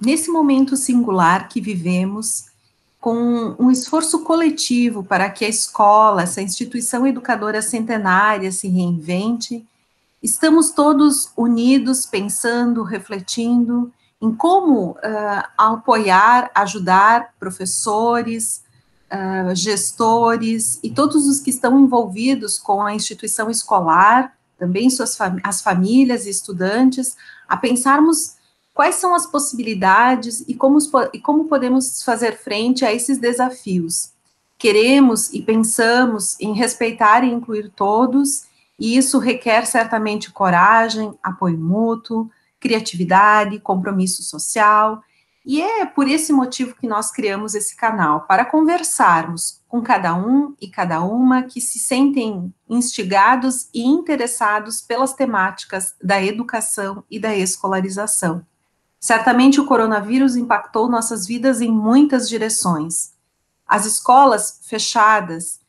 nesse momento singular que vivemos, com um esforço coletivo para que a escola, essa instituição educadora centenária, se reinvente, estamos todos unidos, pensando, refletindo em como apoiar, ajudar professores, gestores e todos os que estão envolvidos com a instituição escolar, também as famílias e estudantes, a pensarmos quais são as possibilidades e como podemos fazer frente a esses desafios. Queremos e pensamos em respeitar e incluir todos, e isso requer certamente coragem, apoio mútuo, criatividade, compromisso social, e é por esse motivo que nós criamos esse canal, para conversarmos com cada um e cada uma que se sentem instigados e interessados pelas temáticas da educação e da escolarização. Certamente o coronavírus impactou nossas vidas em muitas direções. As escolas fechadas,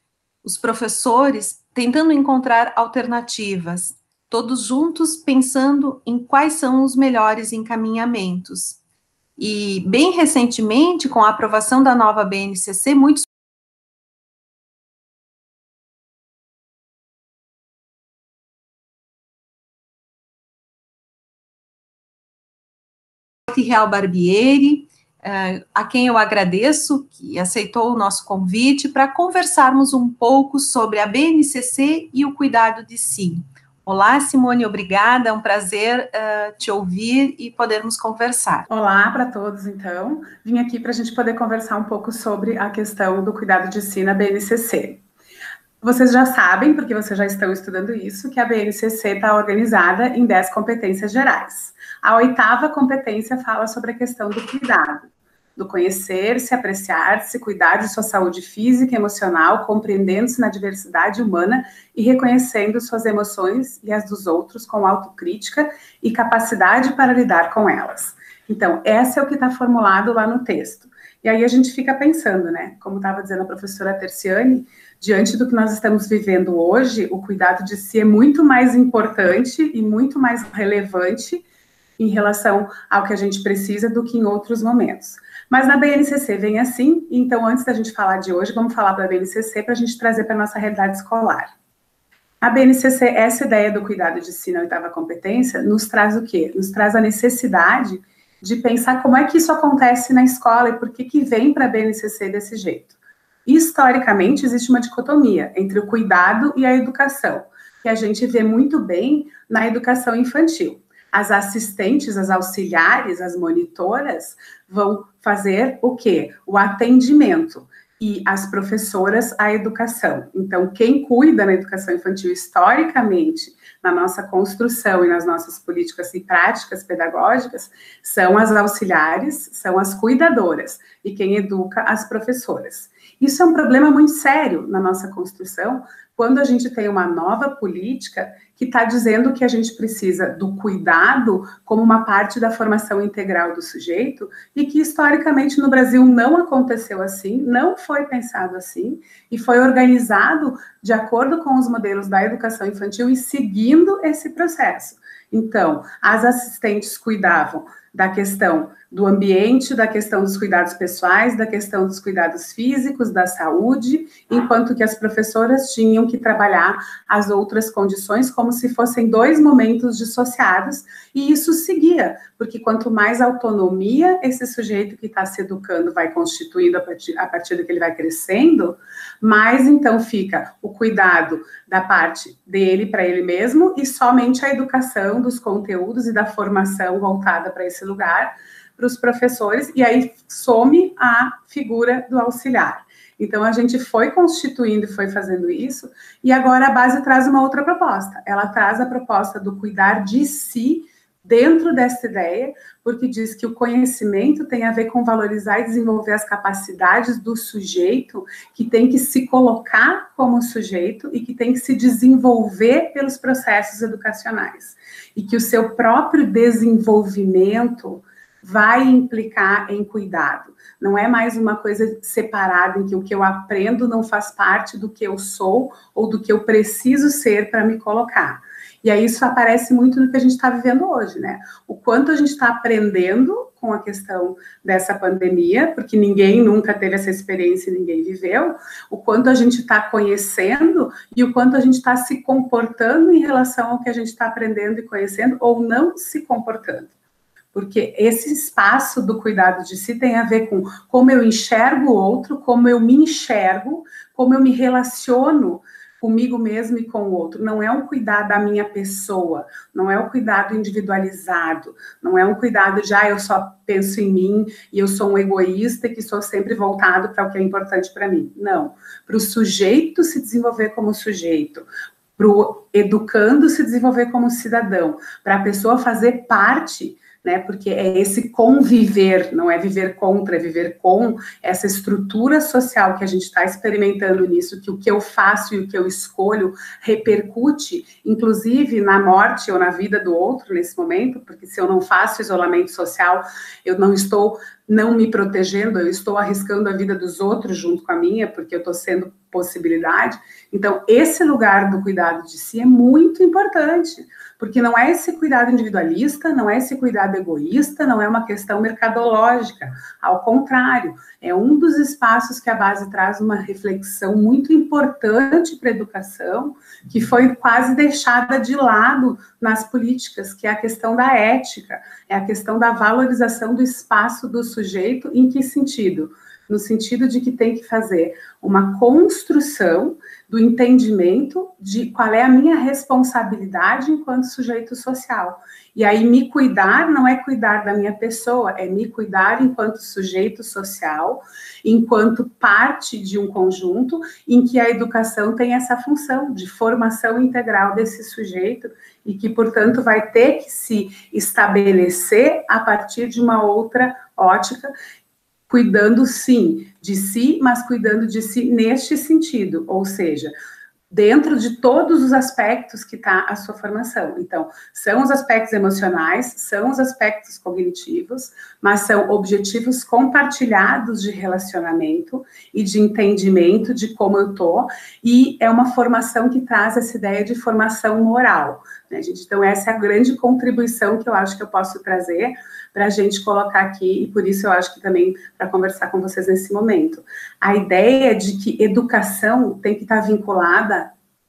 os professores tentando encontrar alternativas, todos juntos pensando em quais são os melhores encaminhamentos. E, bem recentemente, com a aprovação da nova BNCC, muitos Real Barbieri, a quem eu agradeço, que aceitou o nosso convite para conversarmos um pouco sobre a BNCC e o cuidado de si. Olá, Simone, obrigada, é um prazer te ouvir e podermos conversar. Olá para todos, então. Vim aqui para a gente poder conversar um pouco sobre a questão do cuidado de si na BNCC. Vocês já sabem, porque vocês já estão estudando isso, que a BNCC está organizada em 10 competências gerais. A 8ª competência fala sobre a questão do cuidado, do conhecer-se, apreciar-se, cuidar de sua saúde física e emocional, compreendendo-se na diversidade humana e reconhecendo suas emoções e as dos outros com autocrítica e capacidade para lidar com elas. Então, essa é o que está formulado lá no texto. E aí a gente fica pensando, né, como estava dizendo a professora Terciane, diante do que nós estamos vivendo hoje, o cuidado de si é muito mais importante e muito mais relevante em relação ao que a gente precisa do que em outros momentos. Mas na BNCC vem assim, então antes da gente falar de hoje, vamos falar da BNCC para a gente trazer para a nossa realidade escolar. A BNCC, essa ideia do cuidado de si na 8ª competência, nos traz o quê? Nos traz a necessidade de pensar como é que isso acontece na escola e por que vem para a BNCC desse jeito. Historicamente, existe uma dicotomia entre o cuidado e a educação, que a gente vê muito bem na educação infantil. As assistentes, as auxiliares, as monitoras vão fazer o quê? O atendimento. E as professoras, a educação. Então, quem cuida na educação infantil historicamente, na nossa construção e nas nossas políticas e práticas pedagógicas, são as auxiliares, são as cuidadoras. E quem educa, as professoras. Isso é um problema muito sério na nossa construção, quando a gente tem uma nova política que está dizendo que a gente precisa do cuidado como uma parte da formação integral do sujeito e que historicamente no Brasil não aconteceu assim, não foi pensado assim e foi organizado de acordo com os modelos da educação infantil e seguindo esse processo. Então, as assistentes cuidavam da questão do ambiente, da questão dos cuidados pessoais, da questão dos cuidados físicos, da saúde, enquanto que as professoras tinham que trabalhar as outras condições como se fossem 2 momentos dissociados, e isso seguia, porque quanto mais autonomia esse sujeito que está se educando vai constituindo a partir do que ele vai crescendo, mais então fica o cuidado da parte dele para ele mesmo e somente a educação dos conteúdos e da formação voltada para esse lugar, para os professores, e aí some a figura do auxiliar. Então, a gente foi constituindo e foi fazendo isso, e agora a base traz uma outra proposta. Ela traz a proposta do cuidar de si dentro dessa ideia, porque diz que o conhecimento tem a ver com valorizar e desenvolver as capacidades do sujeito, que tem que se colocar como sujeito e que tem que se desenvolver pelos processos educacionais. E que o seu próprio desenvolvimento vai implicar em cuidado. Não é mais uma coisa separada em que o que eu aprendo não faz parte do que eu sou ou do que eu preciso ser para me colocar. E aí isso aparece muito no que a gente está vivendo hoje, né? O quanto a gente está aprendendo com a questão dessa pandemia, porque ninguém nunca teve essa experiência, ninguém viveu, o quanto a gente está conhecendo e o quanto a gente está se comportando em relação ao que a gente está aprendendo e conhecendo, ou não se comportando. Porque esse espaço do cuidado de si tem a ver com como eu enxergo o outro, como eu me enxergo, como eu me relaciono comigo mesmo e com o outro. Não é um cuidado da minha pessoa, não é um cuidado individualizado, não é um cuidado de, eu só penso em mim e eu sou um egoísta que sou sempre voltado para o que é importante para mim. Não. Para o sujeito se desenvolver como sujeito, para o educando se desenvolver como cidadão, para a pessoa fazer parte, né, porque é esse conviver, não é viver contra, é viver com essa estrutura social que a gente está experimentando nisso, que o que eu faço e o que eu escolho repercute, inclusive na morte ou na vida do outro nesse momento, porque se eu não faço isolamento social, eu não estou não me protegendo, eu estou arriscando a vida dos outros junto com a minha, porque eu estou sendo possibilidade. Então, esse lugar do cuidado de si é muito importante, porque não é esse cuidado individualista, não é esse cuidado egoísta, não é uma questão mercadológica, ao contrário, é um dos espaços que a base traz uma reflexão muito importante para a educação, que foi quase deixada de lado nas políticas, que é a questão da ética, é a questão da valorização do espaço do sujeito. Em que sentido? No sentido de que tem que fazer uma construção do entendimento de qual é a minha responsabilidade enquanto sujeito social. E aí, me cuidar não é cuidar da minha pessoa, é me cuidar enquanto sujeito social, enquanto parte de um conjunto em que a educação tem essa função de formação integral desse sujeito e que, portanto, vai ter que se estabelecer a partir de uma outra ótica, cuidando, sim, de si, mas cuidando de si neste sentido, ou seja, dentro de todos os aspectos que está a sua formação. Então, são os aspectos emocionais, são os aspectos cognitivos, mas são objetivos compartilhados de relacionamento e de entendimento de como eu estou, e é uma formação que traz essa ideia de formação moral, né, gente? Então, essa é a grande contribuição que eu acho que eu posso trazer para a gente colocar aqui, e por isso eu acho que também para conversar com vocês nesse momento. A ideia de que educação tem que estar vinculada,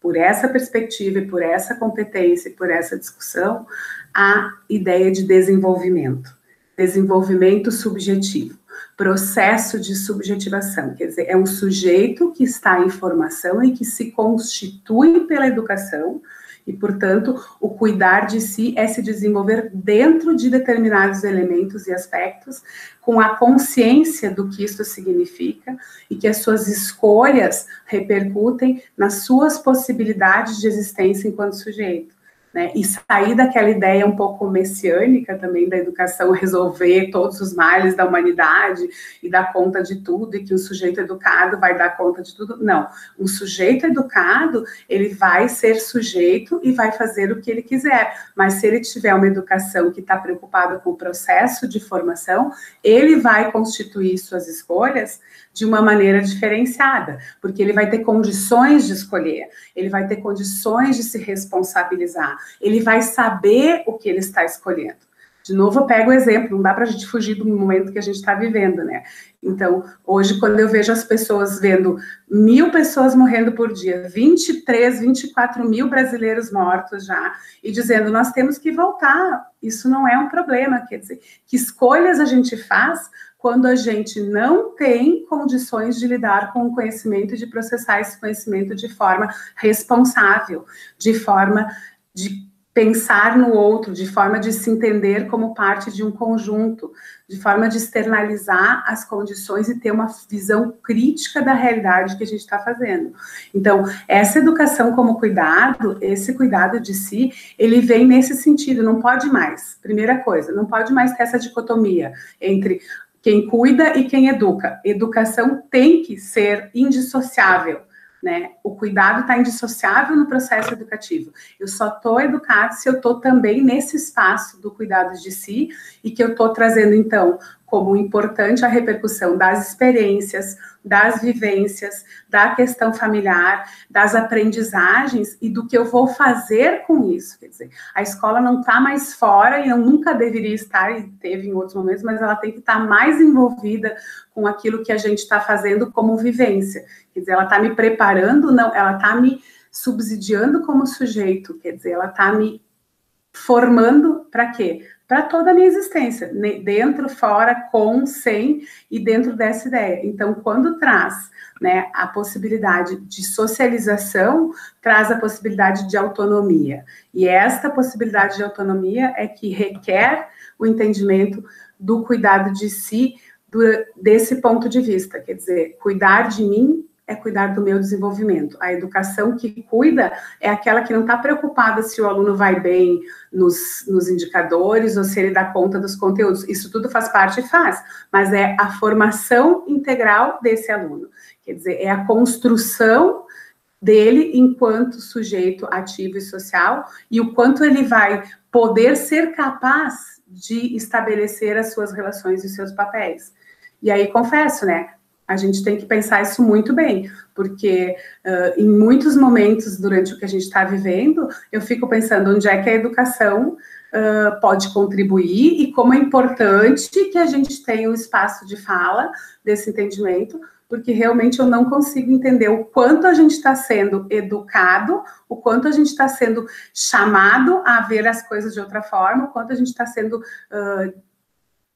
por essa perspectiva e por essa competência e por essa discussão, à ideia de desenvolvimento. Desenvolvimento subjetivo, processo de subjetivação, quer dizer, é um sujeito que está em formação e que se constitui pela educação. E, portanto, o cuidar de si é se desenvolver dentro de determinados elementos e aspectos, com a consciência do que isso significa e que as suas escolhas repercutem nas suas possibilidades de existência enquanto sujeito. Né, e sair daquela ideia um pouco messiânica também da educação resolver todos os males da humanidade e dar conta de tudo, e que um sujeito educado vai dar conta de tudo. Não, um sujeito educado, ele vai ser sujeito e vai fazer o que ele quiser, mas se ele tiver uma educação que está preocupada com o processo de formação, ele vai constituir suas escolhas de uma maneira diferenciada, porque ele vai ter condições de escolher, ele vai ter condições de se responsabilizar, ele vai saber o que ele está escolhendo. De novo, eu pego o exemplo, não dá para a gente fugir do momento que a gente está vivendo, né? Então, hoje, quando eu vejo as pessoas vendo 1.000 pessoas morrendo por dia, 23, 24 mil brasileiros mortos já, e dizendo, nós temos que voltar, isso não é um problema, quer dizer, que escolhas a gente faz quando a gente não tem condições de lidar com o conhecimento e de processar esse conhecimento de forma responsável, de forma de pensar no outro, de forma de se entender como parte de um conjunto, de forma de externalizar as condições e ter uma visão crítica da realidade que a gente está fazendo. Então, essa educação como cuidado, esse cuidado de si, ele vem nesse sentido, não pode mais, primeira coisa, não pode mais ter essa dicotomia entre quem cuida e quem educa. Educação tem que ser indissociável, né? O cuidado está indissociável no processo educativo. Eu só estou educado se eu estou também nesse espaço do cuidado de si e que eu estou trazendo, então, como importante a repercussão das experiências, das vivências, da questão familiar, das aprendizagens e do que eu vou fazer com isso. Quer dizer, a escola não está mais fora e nunca deveria estar, e teve em outros momentos, mas ela tem que estar mais envolvida com aquilo que a gente está fazendo como vivência. Quer dizer, ela está me preparando, não, ela está me subsidiando como sujeito, quer dizer, ela está me formando para quê? Para toda a minha existência, dentro, fora, com, sem e dentro dessa ideia. Então, quando traz, né, a possibilidade de socialização, traz a possibilidade de autonomia. E esta possibilidade de autonomia é que requer o entendimento do cuidado de si desse ponto de vista. Quer dizer, cuidar de mim é cuidar do meu desenvolvimento. A educação que cuida é aquela que não está preocupada se o aluno vai bem nos indicadores ou se ele dá conta dos conteúdos. Isso tudo faz parte e faz, mas é a formação integral desse aluno. Quer dizer, é a construção dele enquanto sujeito ativo e social e o quanto ele vai poder ser capaz de estabelecer as suas relações e seus papéis. E aí, confesso, né? A gente tem que pensar isso muito bem, porque em muitos momentos durante o que a gente está vivendo, eu fico pensando onde é que a educação pode contribuir e como é importante que a gente tenha um espaço de fala desse entendimento, porque realmente eu não consigo entender o quanto a gente está sendo educado, o quanto a gente está sendo chamado a ver as coisas de outra forma, o quanto a gente está sendo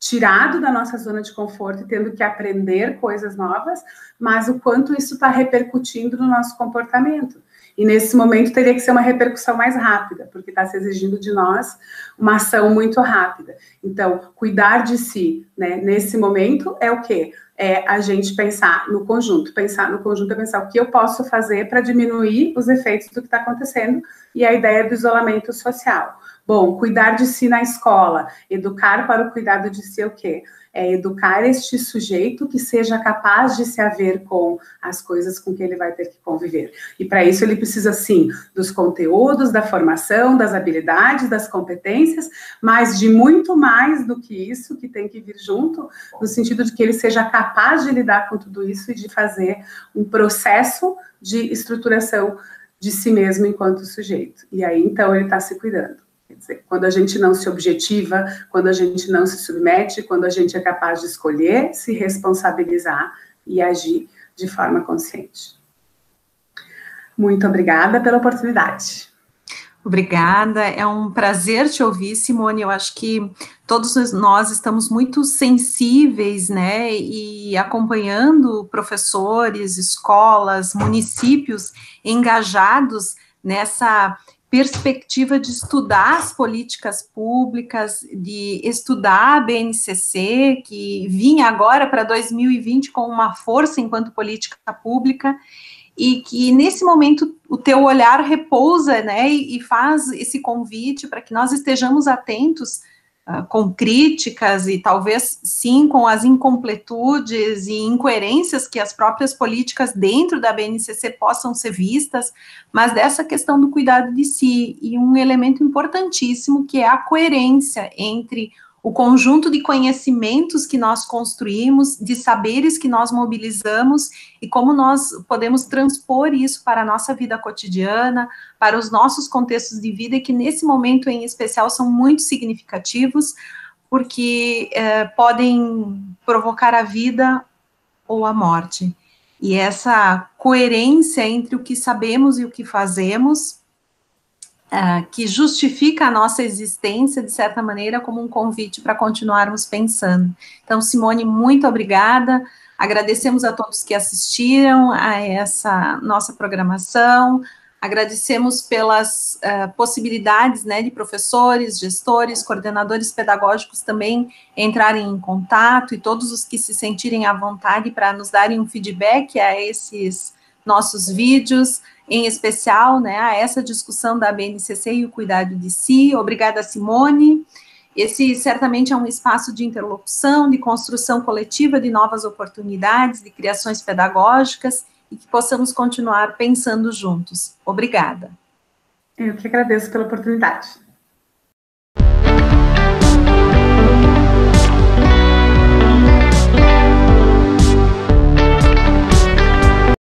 tirado da nossa zona de conforto e tendo que aprender coisas novas, mas o quanto isso está repercutindo no nosso comportamento. E nesse momento teria que ser uma repercussão mais rápida, porque está se exigindo de nós uma ação muito rápida. Então, cuidar de si, né, nesse momento é o quê? É a gente pensar no conjunto. Pensar no conjunto é pensar o que eu posso fazer para diminuir os efeitos do que está acontecendo e a ideia do isolamento social. Bom, cuidar de si na escola, educar para o cuidado de si é o quê? É educar este sujeito que seja capaz de se haver com as coisas com que ele vai ter que conviver. E para isso ele precisa, sim, dos conteúdos, da formação, das habilidades, das competências, mas de muito mais do que isso, que tem que vir junto, no sentido de que ele seja capaz de lidar com tudo isso e de fazer um processo de estruturação de si mesmo enquanto sujeito. E aí, então, ele está se cuidando. Quer dizer, quando a gente não se objetiva, quando a gente não se submete, quando a gente é capaz de escolher, se responsabilizar e agir de forma consciente. Muito obrigada pela oportunidade. Obrigada, é um prazer te ouvir, Simone. Eu acho que todos nós estamos muito sensíveis, né, e acompanhando professores, escolas, municípios engajados nessa perspectiva de estudar as políticas públicas, de estudar a BNCC, que vinha agora para 2020 com uma força enquanto política pública, e que nesse momento o teu olhar repousa, né, e faz esse convite para que nós estejamos atentos com críticas e talvez sim com as incompletudes e incoerências que as próprias políticas dentro da BNCC possam ser vistas, mas dessa questão do cuidado de si e um elemento importantíssimo que é a coerência entre o conjunto de conhecimentos que nós construímos, de saberes que nós mobilizamos e como nós podemos transpor isso para a nossa vida cotidiana, para os nossos contextos de vida, e que nesse momento em especial são muito significativos, porque podem provocar a vida ou a morte. E essa coerência entre o que sabemos e o que fazemos, que justifica a nossa existência, de certa maneira, como um convite para continuarmos pensando. Então, Simone, muito obrigada, agradecemos a todos que assistiram a essa nossa programação, agradecemos pelas possibilidades, né, de professores, gestores, coordenadores pedagógicos também entrarem em contato, e todos os que se sentirem à vontade para nos darem um feedback a esses nossos vídeos, em especial, né, a essa discussão da BNCC e o cuidado de si. Obrigada, Simone. Esse certamente é um espaço de interlocução, de construção coletiva de novas oportunidades, de criações pedagógicas, e que possamos continuar pensando juntos. Obrigada. Eu que agradeço pela oportunidade.